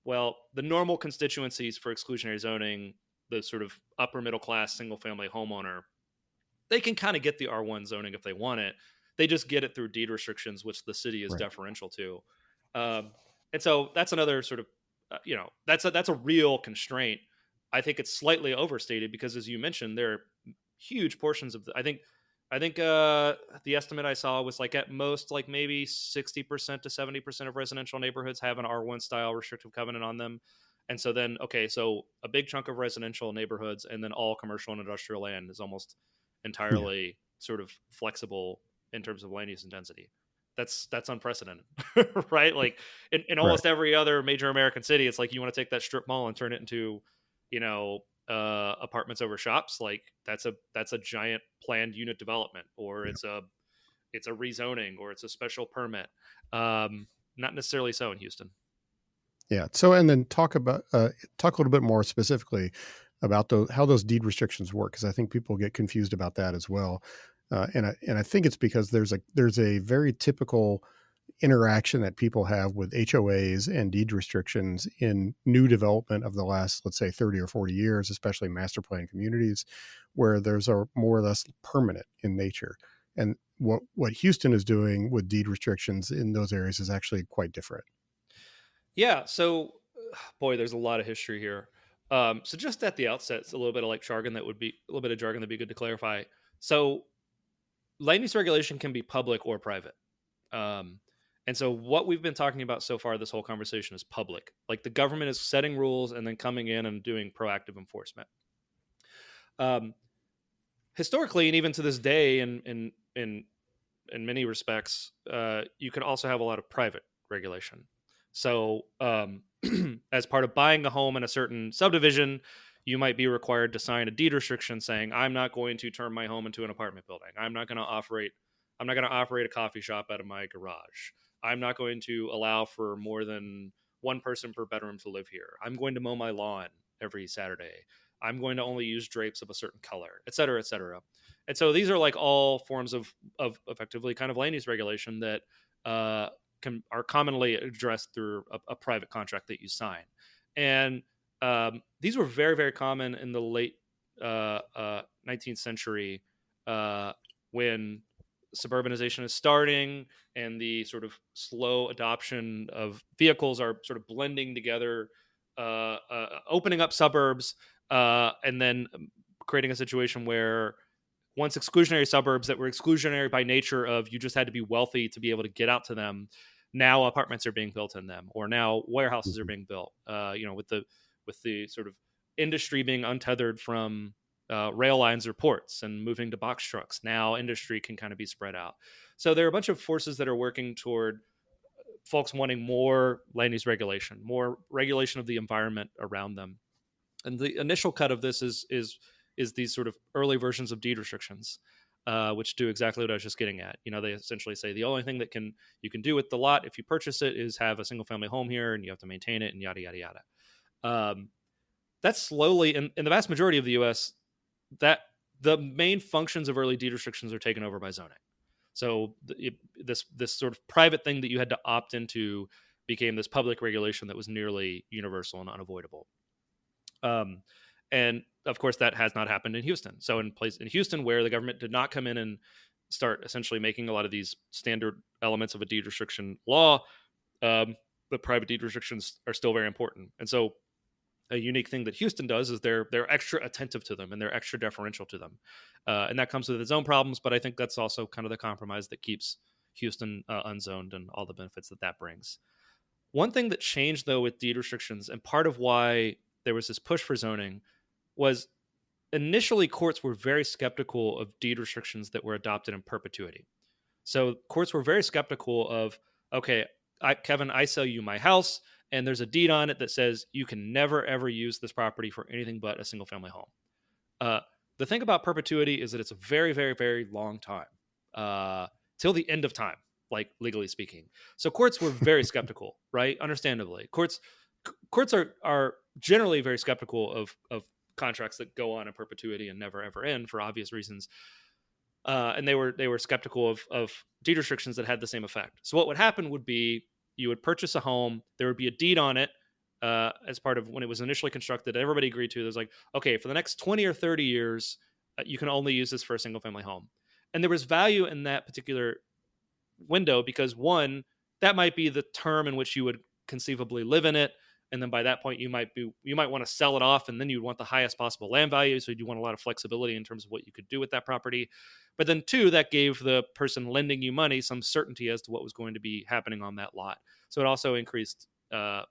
well, the normal constituencies for exclusionary zoning, the sort of upper middle class single family homeowner, they can kind of get the R1 zoning if they want it. They just get it through deed restrictions, which the city is right, deferential to. Um, and so that's another sort of, that's a real constraint. I think it's slightly overstated because, as you mentioned, there are huge portions of I think the estimate I saw was like at most like maybe 60% to 70% of residential neighborhoods have an R1 style restrictive covenant on them. And so then, okay, so a big chunk of residential neighborhoods and then all commercial and industrial land is almost yeah, entirely sort of flexible in terms of land use intensity. That's unprecedented, right? Like in right, almost every other major American city, it's like you want to take that strip mall and turn it into, you know, apartments over shops. Like that's a giant planned unit development, or yeah. it's a rezoning, or it's a special permit. Not necessarily so in Houston. Yeah. So, and then talk a little bit more specifically about how those deed restrictions work, because I think people get confused about that as well. And I think it's because there's a very typical interaction that people have with HOAs and deed restrictions in new development of the last, let's say, 30 or 40 years, especially master plan communities, where those are more or less permanent in nature. And what Houston is doing with deed restrictions in those areas is actually quite different. Yeah. So, boy, there's a lot of history here. So just at the outset, it's a little bit of like jargon that would be a little bit of jargon that'd be good to clarify. So land use regulation can be public or private. Um, and so what we've been talking about so far, this whole conversation is public. Like the government is setting rules and then coming in and doing proactive enforcement. Um, Historically, and even to this day, in many respects, you can also have a lot of private regulation. So, as part of buying a home in a certain subdivision, you might be required to sign a deed restriction saying, "I'm not going to turn my home into an apartment building. I'm not going to operate. I'm not going to operate a coffee shop out of my garage. I'm not going to allow for more than one person per bedroom to live here. I'm going to mow my lawn every Saturday. I'm going to only use drapes of a certain color, et cetera, et cetera." And so these are like all forms of effectively kind of land use regulation that are commonly addressed through a private contract that you sign. And these were very, very common in the late 19th century, when suburbanization is starting and the sort of slow adoption of vehicles are sort of blending together, opening up suburbs, and then creating a situation where once exclusionary suburbs that were exclusionary by nature of you just had to be wealthy to be able to get out to them, now apartments are being built in them, or now warehouses are Mhm. being built, with the sort of industry being untethered from rail lines or ports and moving to box trucks. Now industry can kind of be spread out. So there are a bunch of forces that are working toward folks wanting more land use regulation, more regulation of the environment around them. And the initial cut of this is these sort of early versions of deed restrictions, which do exactly what I was just getting at. They essentially say the only thing that you can do with the lot if you purchase it is have a single family home here, and you have to maintain it, and yada yada yada. Um, that's slowly in the vast majority of the U.S. that the main functions of early deed restrictions are taken over by zoning. So this sort of private thing that you had to opt into became this public regulation that was nearly universal and unavoidable. Um, and of course, that has not happened in Houston. So in Houston, where the government did not come in and start essentially making a lot of these standard elements of a deed restriction law, the private deed restrictions are still very important. And so a unique thing that Houston does is they're extra attentive to them and they're extra deferential to them, and that comes with its own problems. But I think that's also kind of the compromise that keeps Houston unzoned and all the benefits that brings. One thing that changed though with deed restrictions, and part of why there was this push for zoning, was initially courts were very skeptical of deed restrictions that were adopted in perpetuity. So courts were very skeptical of, okay, Kevin, I sell you my house, and there's a deed on it that says you can never ever use this property for anything but a single family home. Uh, the thing about perpetuity is that it's a very, very, very long time, uh, till the end of time, like legally speaking. So courts were very skeptical, right? Understandably, courts are generally very skeptical of contracts that go on in perpetuity and never ever end for obvious reasons. And they were skeptical of deed restrictions that had the same effect. So what would happen would be you would purchase a home, there would be a deed on it as part of when it was initially constructed. Everybody agreed to. There's like, okay, for the next 20 or 30 years, you can only use this for a single family home, and there was value in that particular window because one, that might be the term in which you would conceivably live in it, and then by that point you might want to sell it off, and then you'd want the highest possible land value, so you want a lot of flexibility in terms of what you could do with that property. But then two, that gave the person lending you money some certainty as to what was going to be happening on that lot, so it also increased the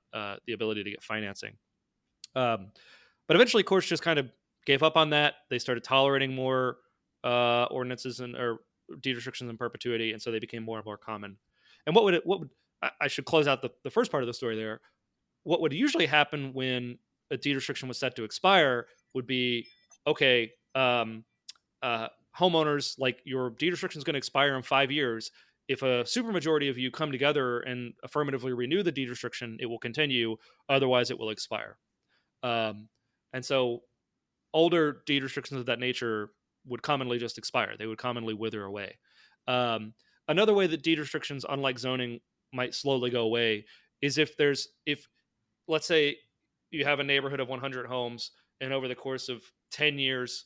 ability to get financing. um, but eventually courts just kind of gave up on that. They started tolerating more ordinances and or deed restrictions in perpetuity, and so they became more and more common. And what would I should close out the first part of the story there. What would usually happen when a deed restriction was set to expire would be, okay, homeowners, like, your deed restriction is going to expire in 5 years. If a supermajority of you come together and affirmatively renew the deed restriction, it will continue. Otherwise, it will expire. Um, and so older deed restrictions of that nature would commonly just expire. They would commonly wither away. Um, Another way that deed restrictions, unlike zoning, might slowly go away is if let's say you have a neighborhood of 100 homes, and over the course of 10 years,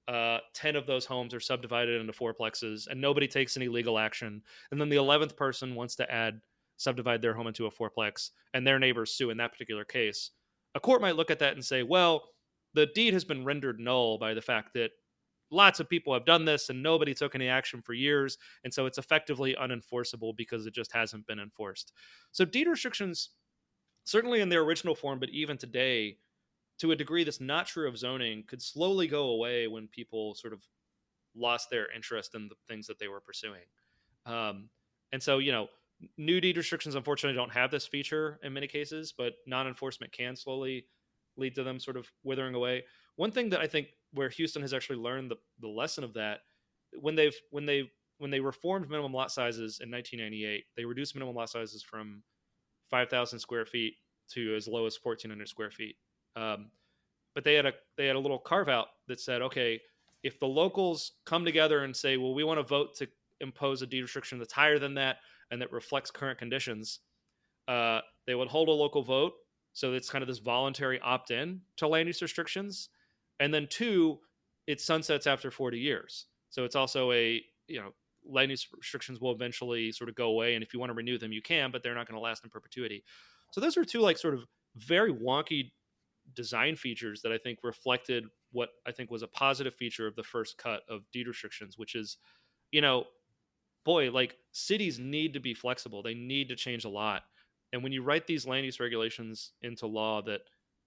10 of those homes are subdivided into fourplexes, and nobody takes any legal action. And then the 11th person wants to subdivide their home into a fourplex, and their neighbors sue in that particular case. A court might look at that and say, well, the deed has been rendered null by the fact that lots of people have done this and nobody took any action for years. And so it's effectively unenforceable because it just hasn't been enforced. So deed restrictions, certainly in their original form, but even today, to a degree that's not true of zoning, could slowly go away when people sort of lost their interest in the things that they were pursuing. Um, and so, new deed restrictions unfortunately don't have this feature in many cases, but non-enforcement can slowly lead to them sort of withering away. One thing that I think where Houston has actually learned the lesson of that, when they reformed minimum lot sizes in 1998, they reduced minimum lot sizes from 5,000 square feet to as low as 1,400 square feet. Um, but they had a little carve out that said, okay, if the locals come together and say, well, we want to vote to impose a deed restriction that's higher than that and that reflects current conditions, they would hold a local vote. So it's kind of this voluntary opt in to land use restrictions. And then two, it sunsets after 40 years. So it's also land use restrictions will eventually sort of go away. And if you want to renew them, you can, but they're not going to last in perpetuity. So those are two, like, sort of very wonky design features that I think reflected what I think was a positive feature of the first cut of deed restrictions, which is, you know, boy, like, cities need to be flexible. They need to change a lot. And when you write these land use regulations into law that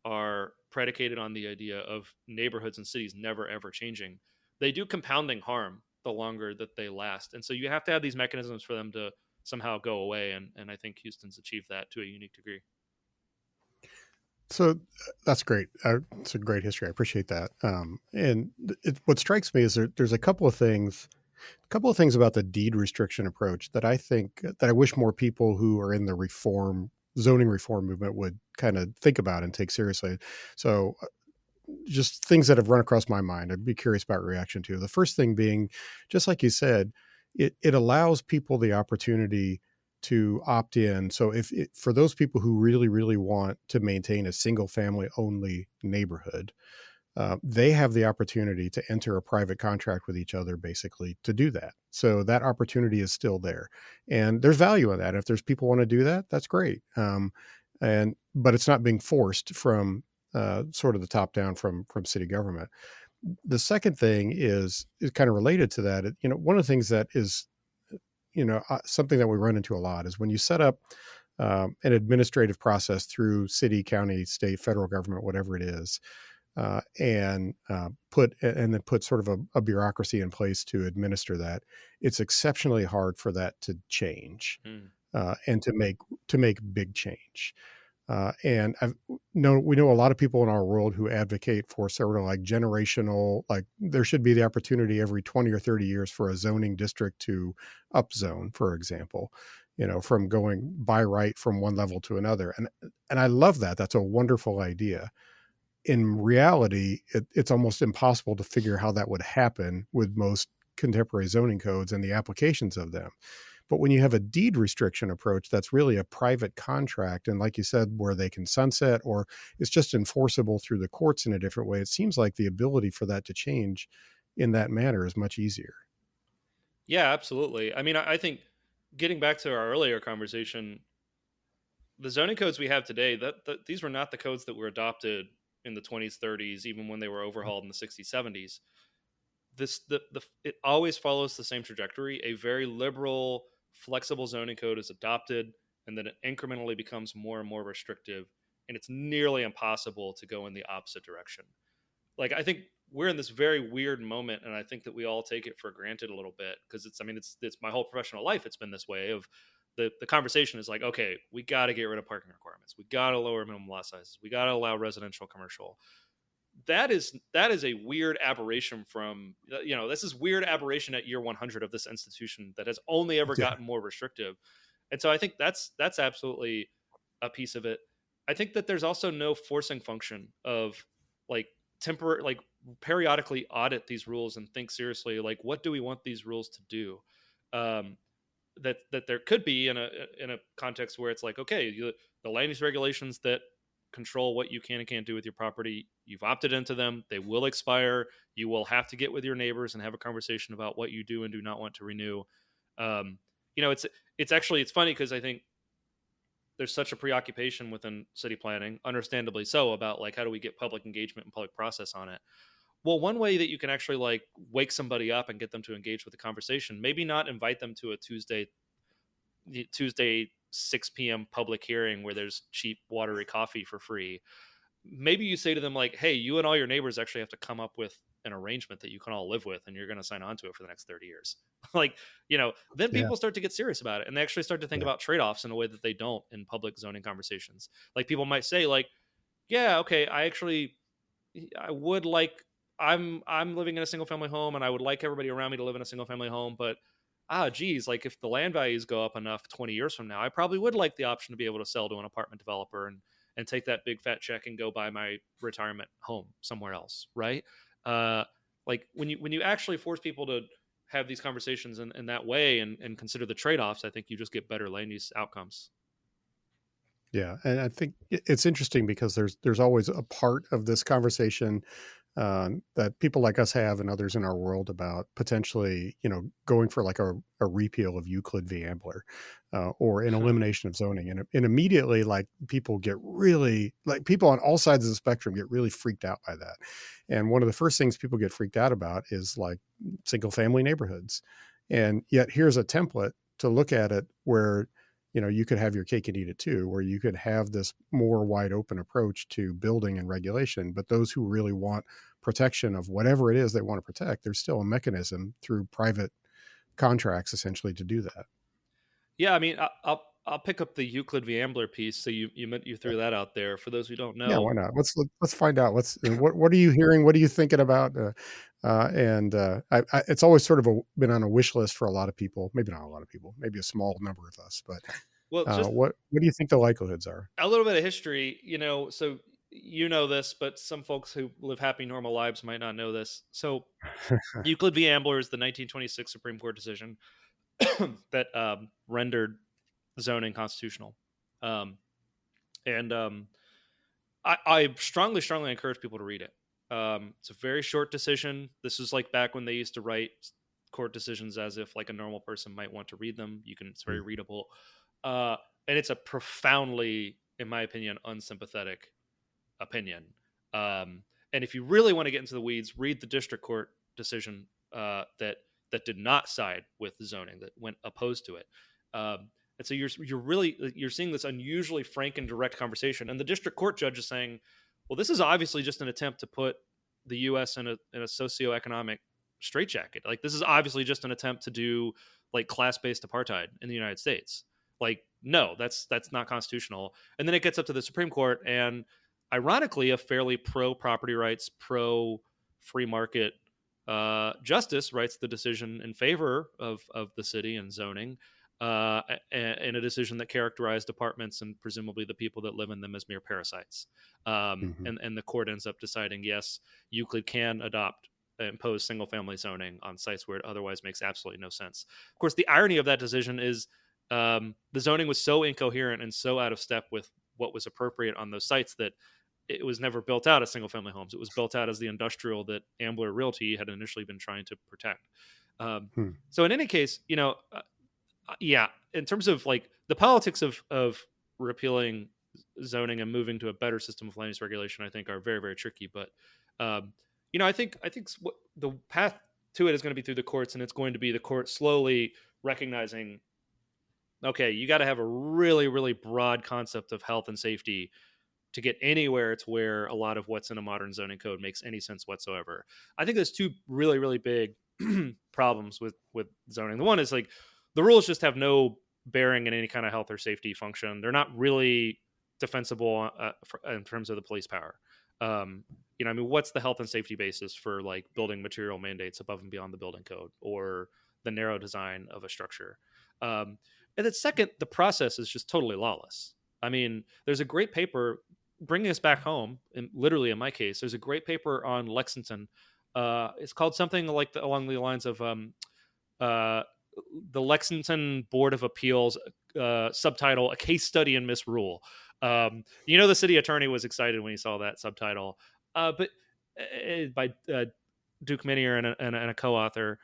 are predicated on the idea of neighborhoods and cities never ever changing, they do compounding harm the longer that they last. And so you have to have these mechanisms for them to somehow go away. And I think Houston's achieved that to a unique degree. So that's great. It's a great history. I appreciate that. And what strikes me is there's a couple of things about the deed restriction approach that I think that I wish more people who are in the zoning reform movement would kind of think about and take seriously. So just things that have run across my mind, I'd be curious about reaction to. The first thing being, just like you said, it allows people the opportunity to opt in. So for those people who really, really want to maintain a single family only neighborhood, they have the opportunity to enter a private contract with each other, basically, to do that. So that opportunity is still there, and there's value in that. If there's people want to do that, that's great. But it's not being forced from sort of the top down from city government. The second thing is kind of related to that. One of the things that is something that we run into a lot is when you set up an administrative process through city, county, state, federal government, whatever it is. and then put sort of a bureaucracy in place to administer that, it's exceptionally hard for that to change, Mm. and to make big change. And we know a lot of people in our world who advocate for sort of like generational, like there should be the opportunity every 20 or 30 years for a zoning district to upzone, for example, from going by right from one level to another. And I love that. That's a wonderful idea. In reality, it's almost impossible to figure how that would happen with most contemporary zoning codes and the applications of them. But when you have a deed restriction approach, that's really a private contract. And like you said, where they can sunset or it's just enforceable through the courts in a different way, it seems like the ability for that to change in that manner is much easier. Yeah, absolutely. I mean, I think getting back to our earlier conversation, the zoning codes we have today, that these were not the codes that were adopted in the 20s, 30s, even when they were overhauled in the 60s, 70s. The it always follows the same trajectory. A very liberal, flexible zoning code is adopted, and then it incrementally becomes more and more restrictive, and it's nearly impossible to go in the opposite direction. Like, I think we're in this very weird moment, and I think that we all take it for granted a little bit because it's, I mean, it's my whole professional life. It's been this way of the conversation is like, okay, we got to get rid of parking requirements. We got to lower minimum lot sizes. We got to allow residential commercial. That is a weird aberration from, this is weird aberration at year 100 of this institution that has only ever Yeah. gotten more restrictive. And so I think that's absolutely a piece of it. I think that there's also no forcing function of like temporary, like periodically audit these rules and think seriously, like what do we want these rules to do. um that there could be in a context where it's like, okay, the land use regulations that control what you can and can't do with your property, you've opted into them, they will expire, you will have to get with your neighbors and have a conversation about what you do and do not want to renew. um, it's actually, it's funny because I think there's such a preoccupation within city planning, understandably so, about like how do we get public engagement and public process on it. Well, one way that you can actually like wake somebody up and get them to engage with the conversation, maybe not invite them to a Tuesday 6 p.m. public hearing where there's cheap watery coffee for free. Maybe you say to them like, "Hey, you and all your neighbors actually have to come up with an arrangement that you can all live with, and you're going to sign on to it for the next 30 years." Like, then Yeah. people start to get serious about it, and they actually start to think Yeah. about trade-offs in a way that they don't in public zoning conversations. Like, people might say like, "Yeah, okay, I would like I'm living in a single family home and I would like everybody around me to live in a single family home, but geez, like if the land values go up enough 20 years from now, I probably would like the option to be able to sell to an apartment developer and take that big fat check and go buy my retirement home somewhere else, right?" uh like when you actually force people to have these conversations in that way and consider the trade-offs, I think you just get better land use outcomes. Yeah, and I think it's interesting because there's always a part of this conversation, that people like us have and others in our world about potentially, going for like a repeal of Euclid v. Ambler, or an elimination of zoning, and immediately like people get really like people on all sides of the spectrum get really freaked out by that. And one of the first things people get freaked out about is like single family neighborhoods, and yet here's a template to look at it where you could have your cake and eat it too, where you could have this more wide open approach to building and regulation. But those who really want protection of whatever it is they want to protect, there's still a mechanism through private contracts essentially to do that. Yeah, I mean, I'll pick up the Euclid v. Ambler piece. So you Yeah, threw that out there. For those who don't yeah, know, why not? Let's find out. What are you hearing? What are you thinking about? And it's always sort of been on a wish list for a lot of people. Maybe not a lot of people. Maybe a small number of us. But well, just what do you think the likelihoods are? a little bit of history, so you know this, but some folks who live happy, normal lives might not know this. So Euclid v. Ambler is the 1926 Supreme Court decision that rendered zoning constitutional. Um, and I strongly, strongly encourage people to read it. It's a very short decision. This is like back when they used to write court decisions as if like a normal person might want to read them. It's very readable. Uh, and it's a profoundly, in my opinion, unsympathetic opinion. And if you really want to get into the weeds, read the district court decision that did not side with zoning, that went opposed to it. And so you're seeing this unusually frank and direct conversation, and the district court judge is saying, well, this is obviously just an attempt to put the U.S. in a socioeconomic straitjacket. Like this is obviously just an attempt to do like class-based apartheid in the United States. Like, no, that's not constitutional. And then it gets up to the Supreme Court, and ironically, a fairly pro property rights, pro free market justice writes the decision in favor of the city and zoning, in a decision that characterized apartments and presumably the people that live in them as mere parasites. Hmm. And the court ends up deciding, yes, Euclid can impose single family zoning on sites where it otherwise makes absolutely no sense. Of course, the irony of that decision is the zoning was so incoherent and so out of step with what was appropriate on those sites that it was never built out as single family homes. It was built out as the industrial that Ambler Realty had initially been trying to protect. Um, Hmm. so in any case, yeah, in terms of like the politics of repealing zoning and moving to a better system of land use regulation, I think are very, very tricky. But um, I think what the path to it is going to be through the courts, and it's going to be the court slowly recognizing, okay, you got to have a really, really broad concept of health and safety to get anywhere to where a lot of what's in a modern zoning code makes any sense whatsoever. I think there's two really, really big problems with zoning. The one is like the rules just have no bearing in any kind of health or safety function. They're not really defensible in terms of the police power. I mean, what's the health and safety basis for like building material mandates above and beyond the building code or the narrow design of a structure? Um, and then second, the process is just totally lawless. I mean, there's a great paper bringing us back home, and literally in my case, there's a great paper on Lexington. It's called something like along the lines of uh, the Lexington Board of Appeals, subtitle: "A Case Study in Misrule." The city attorney was excited when he saw that subtitle, but by Duke Minier and a co-author.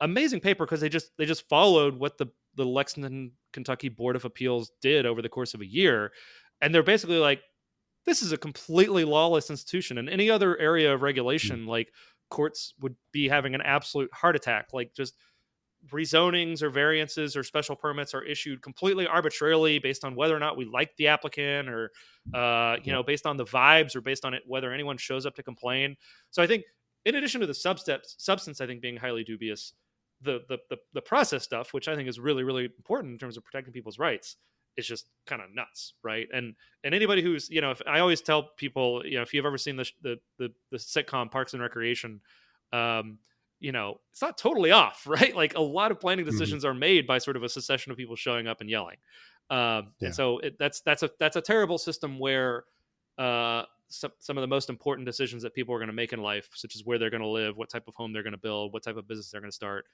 Amazing paper because they just followed what the Lexington, Kentucky Board of Appeals did over the course of a year, and they're basically like, this is a completely lawless institution. In any other area of Hmm. regulation, like courts would be having an absolute heart attack. Like just rezonings or variances or special permits are issued completely arbitrarily based on whether or not we like the applicant, or Yeah. based on the vibes, or based on it whether anyone shows up to complain. So I think, in addition to the substance, I think being highly dubious, the process stuff, which I think is really, really important in terms of protecting people's rights, is just kind of nuts, right? And anybody who's, if I always tell people, if you've ever seen the sitcom Parks and Recreation, um, it's not totally off, right? Like a lot of planning Hmm. decisions are made by sort of a succession of people showing up and yelling, and Yeah. so that's a terrible system where some of the most important decisions that people are going to make in life, such as where they're going to live, what type of home they're going to build, what type of business they're going to start,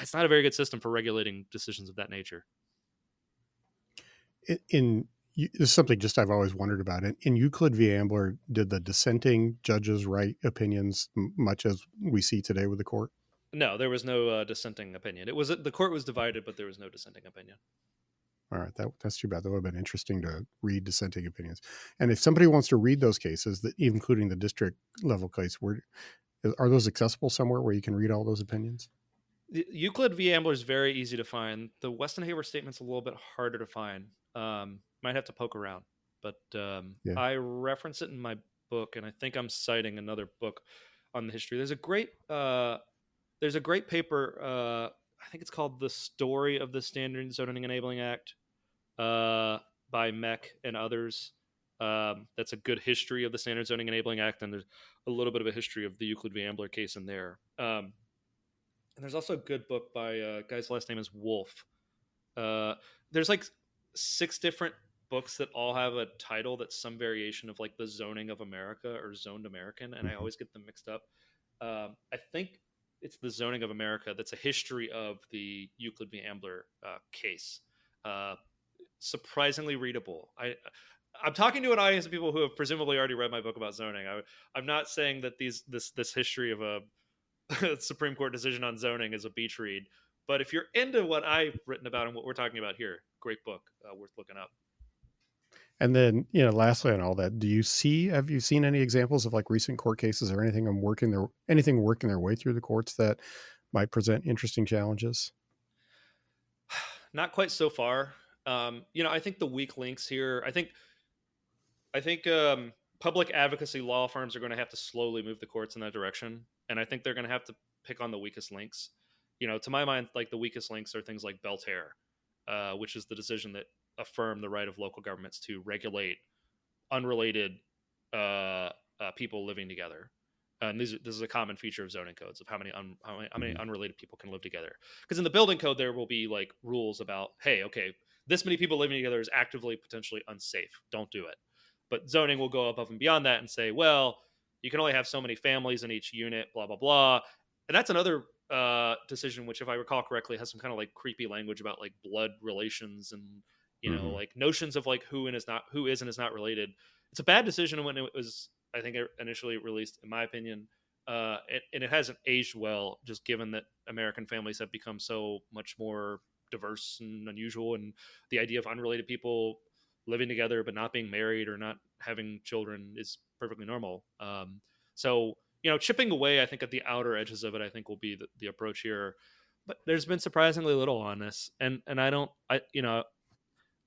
it's not a very good system for regulating decisions of that nature. In This is something just I've always wondered about. In Euclid v. Ambler, did the dissenting judges write opinions much as we see today with the court? No, there was no dissenting opinion. It was the court was divided, but there was no dissenting opinion. All right, that's too bad. That would have been interesting to read dissenting opinions. And if somebody wants to read those cases, that including the district level case, where are those accessible somewhere where you can read all those opinions? Euclid v. Ambler is very easy to find. The Weston Hayward statement's a little bit harder to find. Might have to poke around, but Yeah. I reference it in my book, and I think I'm citing another book on the history. There's a great paper. I think it's called "The Story of the Standard Zoning Enabling Act" by Meck and others. That's a good history of the Standard Zoning Enabling Act, and there's a little bit of a history of the Euclid v. Ambler case in there. And there's also a good book by guy's last name is Wolf. There's like six different books that all have a title that's some variation of like the zoning of America or zoned American, and I Hmm. always get them mixed up. I think it's the zoning of America. That's a history of the Euclid v. Ambler case. Uh, Surprisingly readable. I'm talking to an audience of people who have presumably already read my book about zoning. I'm not saying that this history of a Supreme Court decision on zoning is a beach read. But if you're into what I've written about and what we're talking about here, great book, worth looking up. And then, lastly on all that, have you seen any examples of like recent court cases or anything working their way through the courts that might present interesting challenges? Not quite so far. I think the weak links here. I think public advocacy law firms are going to have to slowly move the courts in that direction, and I think they're going to have to pick on the weakest links. To my mind, like the weakest links are things like Belter, which is the decision that affirmed the right of local governments to regulate unrelated uh, people living together. And this is a common feature of zoning codes of how many Hmm. unrelated people can live together. Because in the building code, there will be like rules about, hey, okay, this many people living together is actively potentially unsafe. Don't do it. But zoning will go above and beyond that and say, well, you can only have so many families in each unit, blah blah blah. And that's another decision, which, if I recall correctly, has some kind of like creepy language about like blood relations and Hmm. like notions of like who is and is not related. It's a bad decision when it was, I think, initially released, in my opinion, and it hasn't aged well, just given that American families have become so much more diverse and unusual, and the idea of unrelated people living together but not being married or not having children is perfectly normal. So chipping away, I think, at the outer edges of it, I think, will be the approach here. But there's been surprisingly little on this, and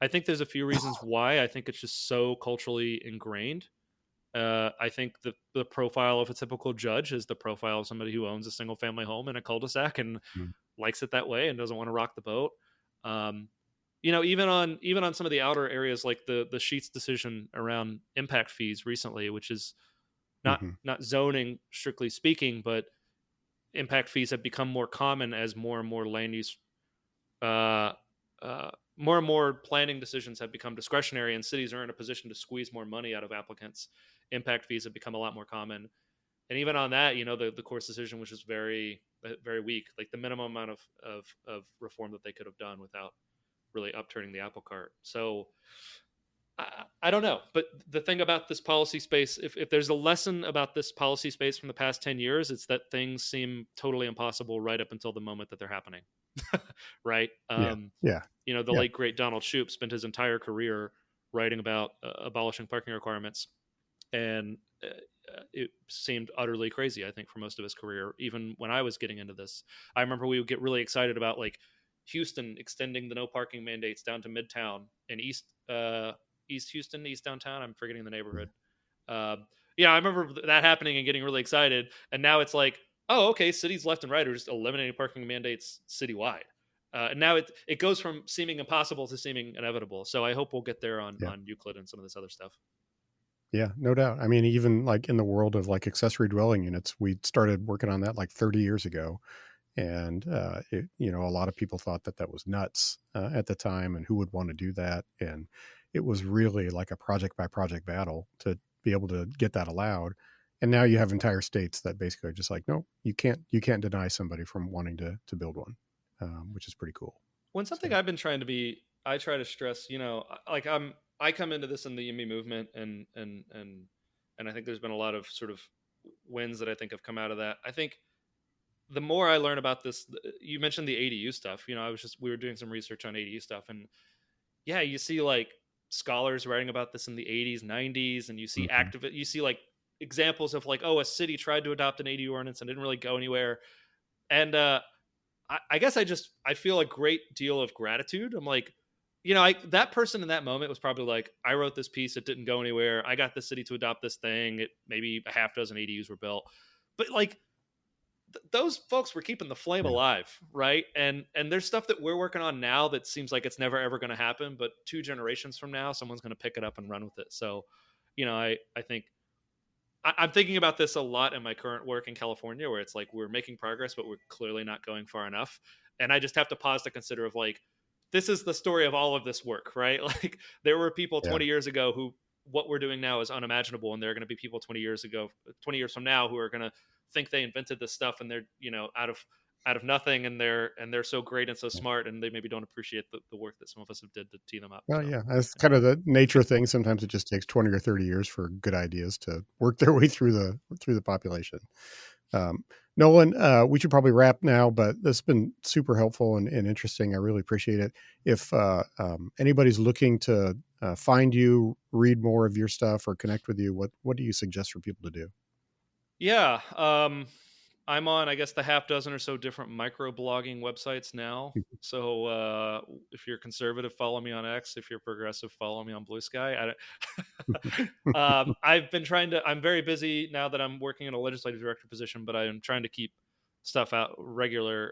I think there's a few reasons why. I think it's just so culturally ingrained. I think the profile of a typical judge is the profile of somebody who owns a single family home in a cul-de-sac and likes it that way and doesn't want to rock the boat. Um, even on some of the outer areas, like the Sheets decision around impact fees recently, which is not Hmm. not zoning strictly speaking, but impact fees have become more common as more and more land use uh, more and more planning decisions have become discretionary, and cities are in a position to squeeze more money out of applicants. Impact fees have become a lot more common, and even on that, the court's decision was just very very weak, like the minimum amount of reform that they could have done without really upturning the apple cart. So I don't know, but the thing about this policy space, if there's a lesson about this policy space from the past 10 years, it's that things seem totally impossible right up until the moment that they're happening. Right. Yeah. Yeah. The Yeah. late great Donald Shoup spent his entire career writing about abolishing parking requirements, and it seemed utterly crazy, I think, for most of his career. Even when I was getting into this, I remember we would get really excited about like Houston extending the no parking mandates down to Midtown and East Houston, East downtown. I'm forgetting the neighborhood. Uh, yeah, I remember that happening and getting really excited. And now it's like, oh, okay, cities left and right are just eliminating parking mandates citywide. And now it goes from seeming impossible to seeming inevitable. So I hope we'll get there on Yeah. Euclid and some of this other stuff. Yeah, no doubt. I mean, even like in the world of like accessory dwelling units, we started working on that like 30 years ago. And, a lot of people thought that that was nuts at the time and who would want to do that. And it was really like a project by project battle to be able to get that allowed. And now you have entire states that basically are just like, no, you can't deny somebody from wanting to build one, which is pretty cool. When something So, I've been trying to be, I try to stress, like I come into this in the YIMBY movement, and I think there's been a lot of sort of wins that I think have come out of that. I think the more I learn about this, you mentioned the ADU stuff. We were doing some research on ADU stuff, and yeah, you see like scholars writing about this in the 80s, 90s, and mhm. you see like examples of like, oh, a city tried to adopt an ADU ordinance and didn't really go anywhere. And I guess I feel a great deal of gratitude. I'm like, that person in that moment was probably like, I wrote this piece, it didn't go anywhere. I got the city to adopt this thing. Maybe a half dozen ADUs were built, but like those folks were keeping the flame Yeah. alive, right? And there's stuff that we're working on now that seems like it's never ever going to happen, but 2 generations from now, someone's going to pick it up and run with it. So, I think I'm thinking about this a lot in my current work in California, where it's like we're making progress, but we're clearly not going far enough. And I just have to pause to consider of like, this is the story of all of this work, right? Like there were people Yeah. 20 years ago who what we're doing now is unimaginable, and there are going to be people 20 years from now, who are going to think they invented this stuff, and they're out of nothing, and they're so great and so Yeah. smart, and they maybe don't appreciate the work that some of us have did to tee them up. Well, So yeah, that's kind of the nature of things. Sometimes it just takes 20 or 30 years for good ideas to work their way through the population. Um, Nolan, we should probably wrap now, but this has been super helpful and interesting. I really appreciate it. If anybody's looking to find you, read more of your stuff, or connect with you, what do you suggest for people to do? yeah, I'm on, I guess, the half dozen or so different microblogging websites now. So if you're conservative, follow me on X. If you're progressive, follow me on Blue Sky. I've been trying to. I'm very busy now that I'm working in a legislative director position, but I am trying to keep stuff out regular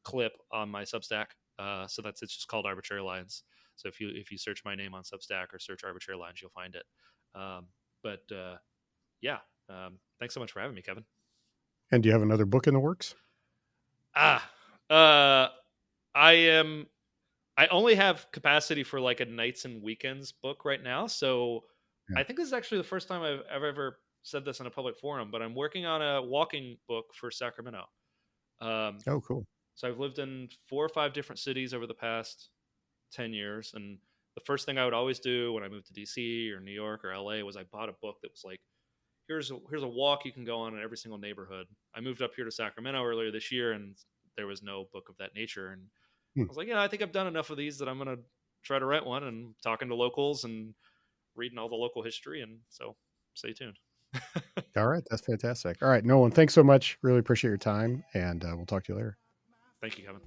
clip on my Substack. So it's just called Arbitrary Lines. So if you search my name on Substack or search Arbitrary Lines, you'll find it. Um, but yeah, thanks so much for having me, Kevin. And do you have another book in the works? Ah, uh, I am. I only have capacity for like a nights and weekends book right now, so Yeah. I think this is actually the first time I've ever said this in a public forum. But I'm working on a walking book for Sacramento. Um, Oh, cool. so I've lived in 4 or 5 different cities over the past 10 years, and the first thing I would always do when I moved to DC or New York or LA was I bought a book that was like, here's a walk you can go on in every single neighborhood. I moved up here to Sacramento earlier this year, and there was no book of that nature. And I Hmm. was like, yeah, I think I've done enough of these that I'm gonna try to write one. And talking to locals and reading all the local history, and so stay tuned. All right, that's fantastic. All right, Nolan, thanks so much. Really appreciate your time, and we'll talk to you later. Thank you, Kevin.